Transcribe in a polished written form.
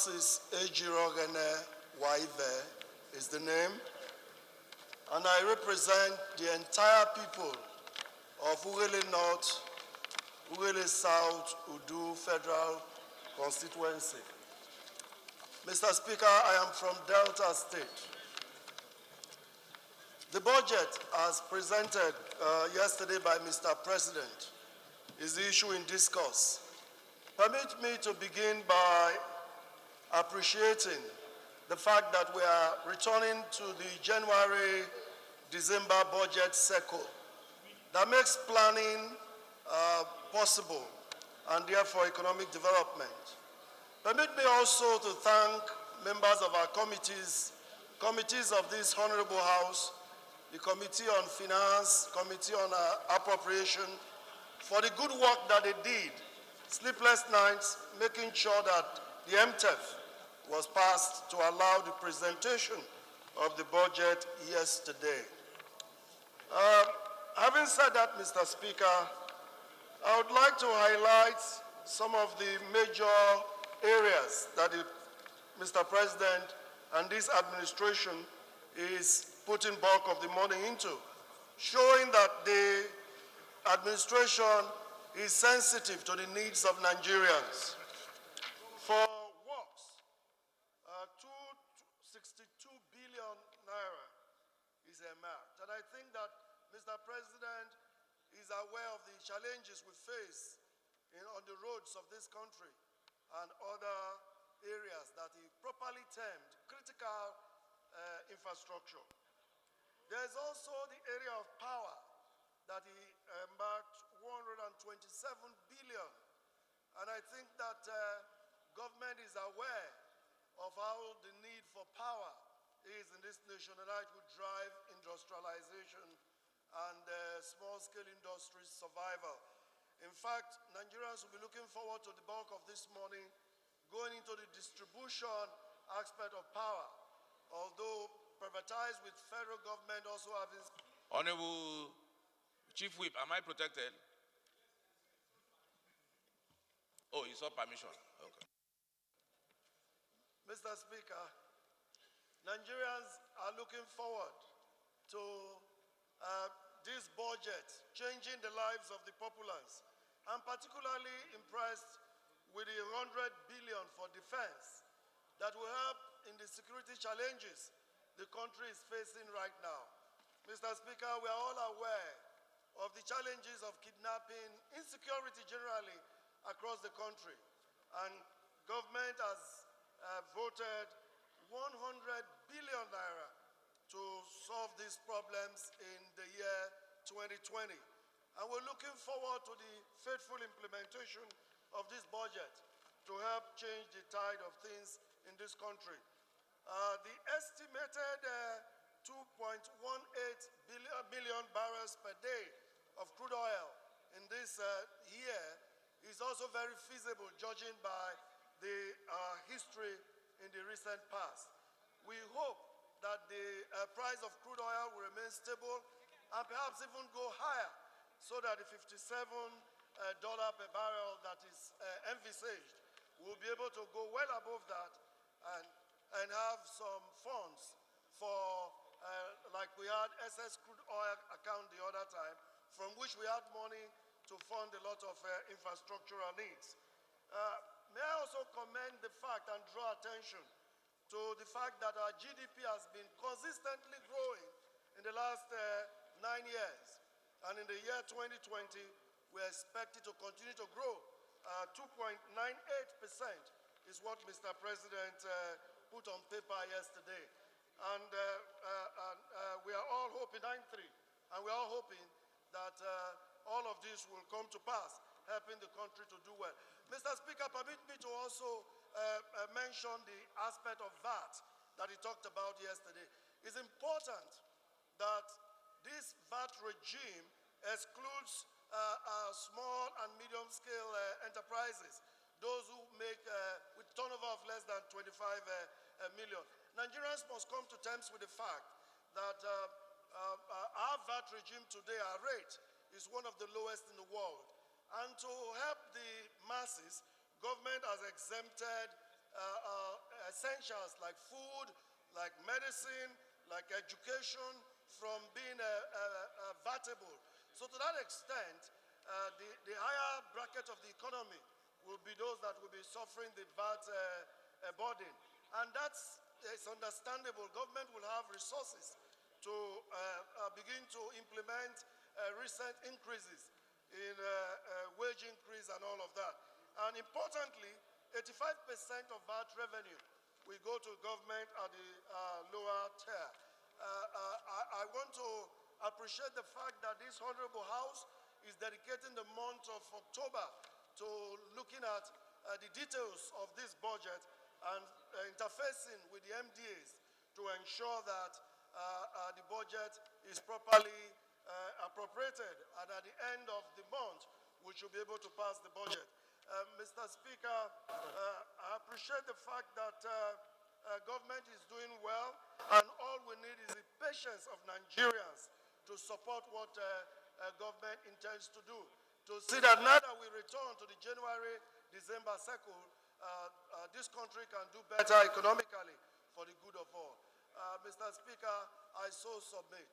Yours is Ejiroghene Waive is the name, and I represent the entire people of Ughelli North, Ughelli South, Udu Federal Constituency. Mr. Speaker, I am from Delta State. The budget, as presented yesterday by Mr. President, is the issue in discourse. Permit me to begin by appreciating the fact that we are returning to the January-December budget cycle that makes planning possible and therefore economic development. Permit me also to thank members of our committees of this Honorable House, the Committee on Finance, Committee on Appropriation, for the good work that they did, sleepless nights, making sure that the MTEF was passed to allow the presentation of the budget yesterday. Having said that, Mr. Speaker, I would like to highlight some of the major areas that Mr. President and this administration is putting bulk of the money into, showing that the administration is sensitive to the needs of Nigerians. For works, 262 billion naira is earmarked. And I think that Mr. President is aware of the challenges we face on the roads of this country and other areas that he properly termed critical infrastructure. There is also the area of power that he embarked 127 billion. And I think that government is aware of how the need for power is in this nation, and how it would drive industrialization and small-scale industries' survival. In fact, Nigerians will be looking forward to the bulk of this money going into the distribution aspect of power, although privatized with federal government also having... Honorable Chief Whip, am I protected? Oh, you saw permission. Okay. Mr. Speaker, Nigerians are looking forward to this budget changing the lives of the populace. I'm particularly impressed with the 100 billion for defense that will help in the security challenges the country is facing right now. Mr. Speaker, we are all aware of the challenges of kidnapping, insecurity generally across the country. And government has voted 100 billion naira to solve these problems in the year 2020. And we're looking forward to the faithful implementation of this budget to help change the tide of things in this country. The estimated 2.18 billion barrels per day of crude oil in this year is also very feasible, judging by the history in the recent past. We hope that the price of crude oil will remain stable and perhaps even go higher, so that the $57 per barrel that is envisaged will be able to go well above that and have some funds for, like we had SS crude oil account the other time, from which we had money to fund a lot of infrastructural needs. May I also commend the fact and draw attention to the fact that our GDP has been consistently growing in the last 9 years. And in the year 2020, we expect it to continue to grow. 2.98% is what Mr. President put on paper yesterday. And we are all hoping, 9.3, and we are all hoping that all of this will come to pass, helping the country to do well. Mr. Speaker, permit me to also mention the aspect of VAT that he talked about yesterday. It's important that this VAT regime excludes small and medium-scale enterprises, those who make with turnover of less than 25 million. Nigerians must come to terms with the fact that our VAT regime today, our rate, is one of the lowest in the world. And to help the masses, government has exempted essentials like food, like medicine, like education, from being vatable. So to that extent, the higher bracket of the economy will be those that will be suffering the VAT burden. And it's understandable. Government will have resources to begin to implement recent increases in wage increase and all of that. And importantly, 85% of VAT revenue will go to government at the lower tier. I want to appreciate the fact that this Honorable House is dedicating the month of October to looking at the details of this budget and interfacing with the MDAs to ensure that the budget is properly appropriated, and at the end of the month, we should be able to pass the budget. Mr. Speaker, I appreciate the fact that government is doing well, and all we need is the patience of Nigerians to support what government intends to do, to see that now that we return to the January-December cycle, this country can do better economically for the good of all. Mr. Speaker, I so submit.